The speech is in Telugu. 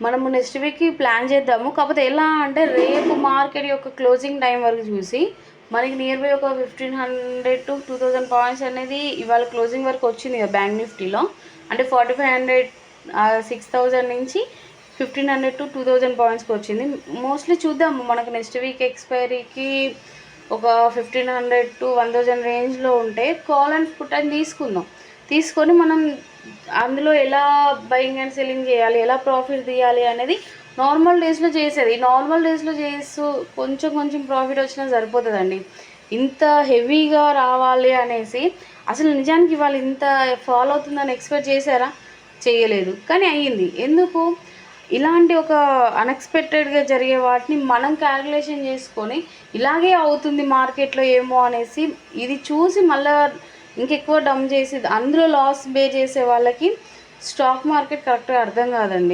మనము నెక్స్ట్ వీక్కి ప్లాన్ చేద్దాము. కాకపోతే ఎలా అంటే రేపు మార్కెట్ యొక్క క్లోజింగ్ టైం వరకు చూసి మనకి నియర్ బై ఒక 1500 to 2000 పాయింట్స్ అనేది ఇవాళ క్లోజింగ్ వరకు వచ్చింది కదా బ్యాంక్ నిఫ్టీలో. అంటే 4500 6000 నుంచి 1500 to 2000 పాయింట్స్కి వచ్చింది. మోస్ట్లీ చూద్దాము మనకు నెక్స్ట్ వీక్ ఎక్స్పైరీకి ఒక 1500 to 1000 రేంజ్లో ఉంటే కాల్ అండ్ పుట్ అని తీసుకొని మనం అందులో ఎలా బయింగ్ అండ్ సెల్లింగ్ చేయాలి, ఎలా ప్రాఫిట్ తీయాలి అనేది నార్మల్ డేస్లో చేసేది. నార్మల్ డేస్లో చేస్తూ కొంచెం ప్రాఫిట్ వచ్చినా సరిపోతుందండి. ఇంత హెవీగా రావాలి అనేసి అసలు నిజానికి వాళ్ళు ఇంత ఫాలో అవుతుందని ఎక్స్పెక్ట్ చేశారా? చేయలేదు, కానీ అయ్యింది. ఎందుకు? ఇలాంటి ఒక అన్ఎక్స్పెక్టెడ్గా జరిగే వాటిని మనం క్యాల్కులేషన్ చేసుకొని ఇలాగే అవుతుంది మార్కెట్లో ఏమో అనేసి ఇది చూసి మళ్ళీ ఇంకెక్కువ డమ్ చేసి అందులో లాస్ బే చేసే వాళ్ళకి స్టాక్ మార్కెట్ కరెక్ట్గా అర్థం కాదండి.